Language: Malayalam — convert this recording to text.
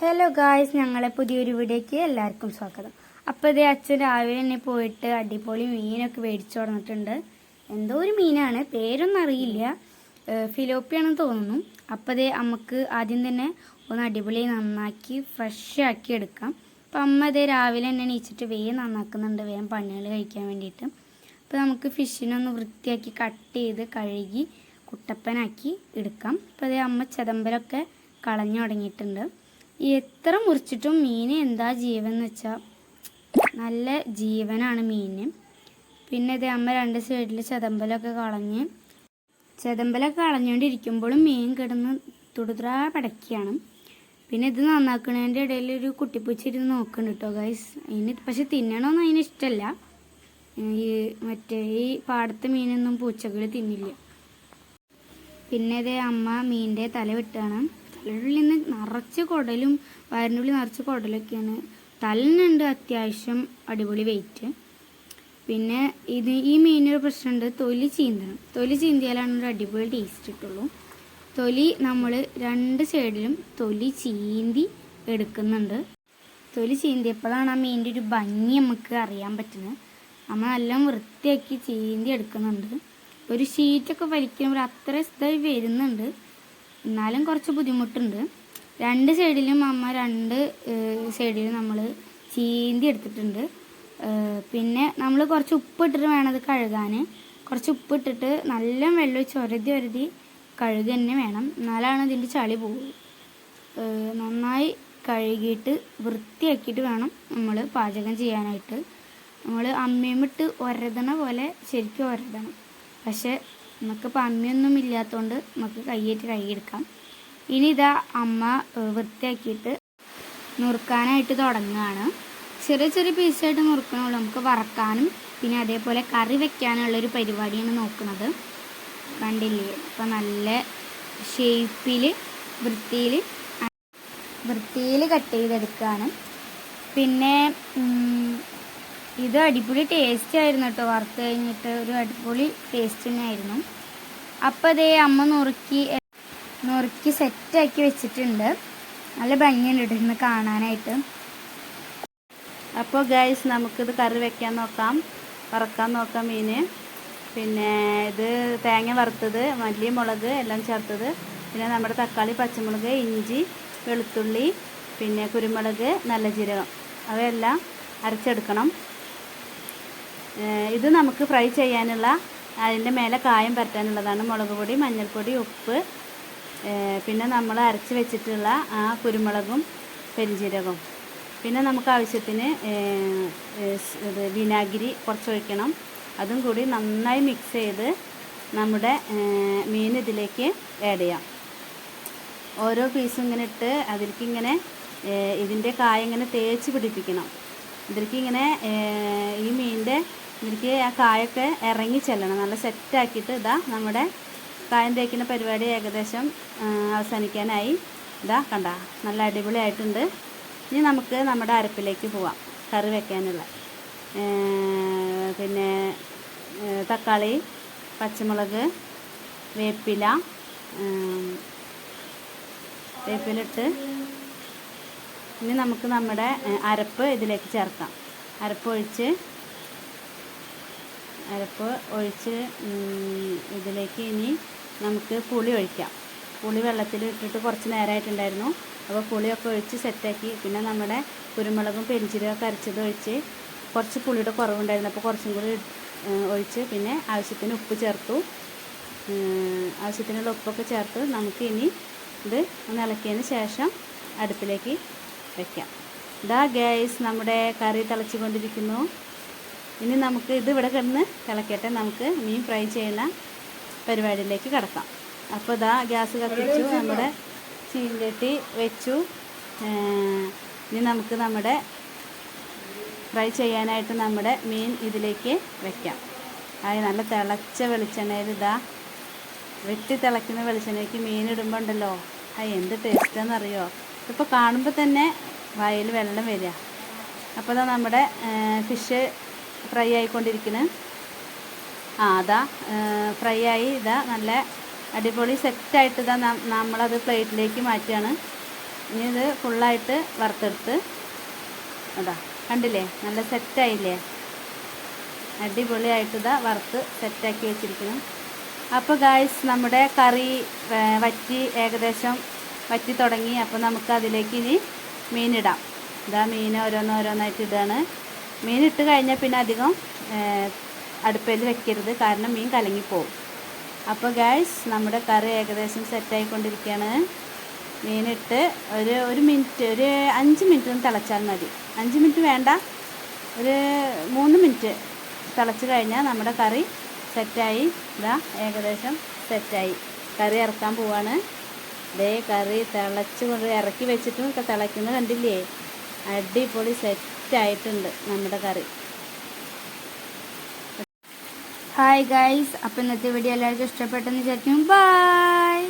ഹലോ ഗായ്സ്, ഞങ്ങളെ പുതിയൊരു വീഡിയോയ്ക്ക് എല്ലാവർക്കും സ്വാഗതം. അപ്പോൾ ഇതേ അച്ഛൻ രാവിലെ തന്നെ പോയിട്ട് അടിപൊളി മീനൊക്കെ മേടിച്ചു തുടങ്ങിയിട്ടുണ്ട്. എന്തോ ഒരു മീനാണ്, പേരൊന്നും അറിയില്ല, ഫിലോപ്പിയാണെന്ന് തോന്നുന്നു. അപ്പോൾ ഇതേ അമ്മക്ക് ആദ്യം തന്നെ ഒന്ന് അടിപൊളി നന്നാക്കി ഫ്രഷ് ആക്കി എടുക്കാം. അപ്പോൾ അമ്മ ഇതേ രാവിലെ തന്നെ എണീച്ചിട്ട് വേഗം നന്നാക്കുന്നുണ്ട്, വേഗം പണികൾ കഴിക്കാൻ വേണ്ടിയിട്ട്. അപ്പോൾ നമുക്ക് ഫിഷിനൊന്ന് വൃത്തിയാക്കി കട്ട് ചെയ്ത് കഴുകി കുട്ടപ്പനാക്കി എടുക്കാം. അപ്പോൾ അതേ അമ്മ ചതമ്പലൊക്കെ കളഞ്ഞു തുടങ്ങിയിട്ടുണ്ട്. എത്ര മുറിച്ചിട്ടും മീൻ എന്താ ജീവൻ എന്ന് വെച്ചാൽ നല്ല ജീവനാണ് മീനിന്. പിന്നെ ഇത് അമ്മ രണ്ട് സൈഡിൽ ചതമ്പലൊക്കെ കളഞ്ഞുകൊണ്ടിരിക്കുമ്പോഴും മീൻ കിടന്ന് തുടുതുറാ പടക്കുകയാണ്. പിന്നെ ഇത് നന്നാക്കുന്നതിൻ്റെ ഇടയിൽ ഒരു കുട്ടിപ്പൂച്ചിരുന്ന് നോക്കുന്നുണ്ട് കേട്ടോ ഗൈസ്. അതിന് പക്ഷെ തിന്നണമെന്ന് അതിന് ഇഷ്ടമല്ല. ഈ പാടത്തെ മീനൊന്നും പൂച്ചകൾ തിന്നില്ല. പിന്നെ ഇത് അമ്മ മീനിൻ്റെ തല വെട്ടുകയാണ്. തലയുള്ളിൽ നിന്ന് നിറച്ച് കുടലും വയറിനുള്ളിൽ നിറച്ച് കുടലൊക്കെയാണ്. തലനുണ്ട് അത്യാവശ്യം അടിപൊളി വെയിറ്റ്. പിന്നെ ഈ മീനൊരു പ്രശ്നമുണ്ട്, തൊലി ചീന്തണം. തൊലി ചീന്തിയാലാണ് ഒരു അടിപൊളി ടേസ്റ്റ് കിട്ടുള്ളൂ. തൊലി നമ്മൾ രണ്ട് സൈഡിലും തൊലി ചീന്തി എടുക്കുന്നുണ്ട്. തൊലി ചീന്തിയപ്പോഴാണ് ആ മീനിൻ്റെ ഒരു ഭംഗി നമുക്ക് അറിയാൻ പറ്റുന്നത്. നമ്മൾ നല്ല വൃത്തിയാക്കി ചീന്തി എടുക്കുന്നുണ്ട്. ഒരു ഷീറ്റൊക്കെ വലിക്കുമ്പോൾ അത്ര ഇതായി വരുന്നുണ്ട്, എന്നാലും കുറച്ച് ബുദ്ധിമുട്ടുണ്ട്. രണ്ട് സൈഡിലും അമ്മ രണ്ട് സൈഡിലും നമ്മൾ ചീന്തി എടുത്തിട്ടുണ്ട്. പിന്നെ നമ്മൾ കുറച്ച് ഉപ്പിട്ടിട്ട് വേണം അത് കഴുകാൻ. കുറച്ച് ഉപ്പിട്ടിട്ട് നല്ല വെള്ളം ഒഴിച്ച് ഒരതി കഴുകുക തന്നെ വേണം, എന്നാലാണ് ഇതിൻ്റെ ചളി പോകും. നന്നായി കഴുകിയിട്ട് വൃത്തിയാക്കിയിട്ട് വേണം നമ്മൾ പാചകം ചെയ്യാനായിട്ട്. നമ്മൾ അമ്മയുമിട്ട് ഒരതണ പോലെ ശരിക്കും ഒരതണം. പക്ഷെ നമുക്കിപ്പോൾ അമ്മയൊന്നും ഇല്ലാത്തതുകൊണ്ട് നമുക്ക് കൈയെടുക്കാം. ഇനി ഇതാ അമ്മ വൃത്തിയാക്കിയിട്ട് നുറുക്കാനായിട്ട് തുടങ്ങുകയാണ്. ചെറിയ ചെറിയ പീസായിട്ട് നുറുക്കണുള്ളൂ. നമുക്ക് വറക്കാനും പിന്നെ അതേപോലെ കറി വെക്കാനുള്ളൊരു പരിപാടിയാണ് നോക്കുന്നത്. കണ്ടില്ലേ, അപ്പോൾ നല്ല ഷേപ്പിൽ വൃത്തിയിൽ കട്ട് ചെയ്തെടുക്കുകയാണ്. പിന്നെ ഇത് അടിപൊളി ടേസ്റ്റ് ആയിരുന്നു കേട്ടോ. വറുത്ത് കഴിഞ്ഞിട്ട് ഒരു അടിപൊളി ടേസ്റ്റ് തന്നെയായിരുന്നു. അപ്പോൾ അതേ അമ്മ നുറുക്കി സെറ്റാക്കി വെച്ചിട്ടുണ്ട്. നല്ല ഭംഗിയുണ്ട് ഇട്ടിരുന്ന് കാണാനായിട്ട്. അപ്പോൾ ഗൈസ്, നമുക്കിത് കറി വറക്കാൻ നോക്കാം മീൻ. പിന്നെ ഇത് തേങ്ങ വറുത്തത്, മല്ലി, മുളക് എല്ലാം ചേർത്തത്, പിന്നെ നമ്മുടെ തക്കാളി, പച്ചമുളക്, ഇഞ്ചി, വെളുത്തുള്ളി, പിന്നെ കുരുമുളക്, നല്ല ജീരകം, അവയെല്ലാം അരച്ചെടുക്കണം. ഇത് നമുക്ക് ഫ്രൈ ചെയ്യാനുള്ള, അതിൻ്റെ മേലെ കായം പരത്താനുള്ളതാണ്. മുളക് പൊടി, മഞ്ഞൾപ്പൊടി, ഉപ്പ്, പിന്നെ നമ്മൾ അരച്ച് വെച്ചിട്ടുള്ള ആ കുരുമുളകും പെരുംജീരകവും. പിന്നെ നമുക്ക് ആവശ്യത്തിന് വിനാഗിരി കുറച്ച് ഒഴിക്കണം. അതും കൂടി നന്നായി മിക്സ് ചെയ്ത് നമ്മുടെ മീൻ ഇതിലേക്ക് ആഡ് ചെയ്യാം. ഓരോ പീസും ഇങ്ങനെ ഇട്ട് അതിലേക്കിങ്ങനെ ഇതിൻ്റെ കായ ഇങ്ങനെ തേച്ച് പിടിപ്പിക്കണം. ഇതിലേക്കിങ്ങനെ ഈ മീനിൻ്റെ ഇതിലേക്ക് ആ കായൊക്കെ ഇറങ്ങി ചെല്ലണം. നല്ല സെറ്റാക്കിയിട്ട് ഇതാ നമ്മുടെ കായം തേക്കുന്ന പരിപാടി ഏകദേശം അവസാനിക്കാനായി. ഇതാ കണ്ട, നല്ല അടിപൊളിയായിട്ടുണ്ട്. ഇനി നമുക്ക് നമ്മുടെ അരപ്പിലേക്ക് പോവാം. കറി വെക്കാനുള്ള പിന്നെ തക്കാളി, പച്ചമുളക്, വേപ്പിലിട്ട് ഇനി നമുക്ക് നമ്മുടെ അരപ്പ് ഇതിലേക്ക് ചേർക്കാം. അരപ്പ് ഒഴിച്ച് ഇതിലേക്ക് ഇനി നമുക്ക് പുളി ഒഴിക്കാം. പുളി വെള്ളത്തിൽ ഇട്ടിട്ട് കുറച്ച് നേരമായിട്ടുണ്ടായിരുന്നു. അപ്പോൾ പുളിയൊക്കെ ഒഴിച്ച് സെറ്റാക്കി. പിന്നെ നമ്മുടെ കുരുമുളകും പെരിഞ്ചീരകമൊക്കെ അരച്ചത് ഒഴിച്ച്, കുറച്ച് പുളിയുടെ കുറവുണ്ടായിരുന്നു, അപ്പോൾ കുറച്ചും കൂടി ഒഴിച്ച്, പിന്നെ ആവശ്യത്തിന് ഉപ്പ് ചേർത്തു. ആവശ്യത്തിനുള്ള ഉപ്പൊക്കെ ചേർത്ത് നമുക്ക് ഇനി ഇത് ഒന്ന് ഇളക്കിയതിന് ശേഷം അടുപ്പിലേക്ക് വയ്ക്കാം. ഇതാ ഗൈസ്, നമ്മുടെ കറി തിളച്ചുകൊണ്ടിരിക്കുന്നു. ഇനി നമുക്ക് ഇത് ഇവിടെ കിടന്ന് തിളക്കട്ടെ. നമുക്ക് മീൻ ഫ്രൈ ചെയ്യുന്ന പരിപാടിയിലേക്ക് കിടക്കാം. അപ്പോൾ ഇതാ ഗ്യാസ് കത്തിച്ചു, നമ്മുടെ ചീഞ്ചട്ടി വെച്ചു. ഇനി നമുക്ക് നമ്മുടെ ഫ്രൈ ചെയ്യാനായിട്ട് നമ്മുടെ മീൻ ഇതിലേക്ക് വയ്ക്കാം. അത് നല്ല തിളച്ച വെളിച്ചെണ്ണയിൽ വെട്ടി തിളയ്ക്കുന്ന വെളിച്ചെണ്ണയ്ക്ക് മീൻ ഇടുമ്പോൾ ഉണ്ടല്ലോ, എന്ത് ടേസ്റ്റാണെന്നറിയോ. ഇപ്പോൾ കാണുമ്പോൾ തന്നെ വായിൽ വെള്ളം വരിക. അപ്പോൾ ഇതാ നമ്മുടെ ഫിഷ് ഫ്രൈ ആയിക്കൊണ്ടിരിക്കുന്നു. അതാ ഫ്രൈ ആയി. നല്ല അടിപൊളി സെറ്റായിട്ട് നമ്മളത് പ്ലേറ്റിലേക്ക് മാറ്റുകയാണ്. ഇനി ഇത് ഫുള്ളായിട്ട് വറുത്തെടുത്ത് അതാ കണ്ടില്ലേ, നല്ല സെറ്റായില്ലേ, അടിപൊളിയായിട്ട് ഇതാ വറുത്ത് സെറ്റാക്കി വെച്ചിരിക്കണം. അപ്പോൾ ഗായ്സ് നമ്മുടെ കറി വറ്റി ഏകദേശം വറ്റി തുടങ്ങി. അപ്പോൾ നമുക്ക് അതിലേക്ക് ഇനി മീനിടാം. ഇതാ മീൻ ഓരോന്നോരോന്നായിട്ട് ഇടുകയാണ്. മീൻ ഇട്ട് കഴിഞ്ഞാൽ പിന്നെ അധികം അടുപ്പയിൽ വെക്കരുത്, കാരണം മീൻ കലങ്ങിപ്പോവും. അപ്പോൾ ഗായ്സ് നമ്മുടെ കറി ഏകദേശം സെറ്റായിക്കൊണ്ടിരിക്കുകയാണ്. മീനിട്ട് ഒരു മിനിറ്റ്, ഒരു 5 മിനിറ്റ് ഒന്ന് തിളച്ചാൽ മതി. 5 മിനിറ്റ് വേണ്ട, ഒരു 3 മിനിറ്റ് തിളച്ച് കഴിഞ്ഞാൽ നമ്മുടെ കറി സെറ്റായി. ഇതാ ഏകദേശം സെറ്റായി. കറി ഇറക്കാൻ പോവാണ്. ദേ കറി തിളച്ച് കൊണ്ട് ഇറക്കി വെച്ചിട്ടും ഒക്കെ തിളയ്ക്കുന്നത് കണ്ടില്ലേ, അടിപൊളി സെറ്റായിട്ടുണ്ട് നമ്മുടെ കറി. ഹായ് ഗൈസ്, അപ്പോൾ ഇന്നത്തെ വീഡിയോ എല്ലാവർക്കും ഇഷ്ടപ്പെട്ടെന്ന് വിചാരിക്കും. ബൈ.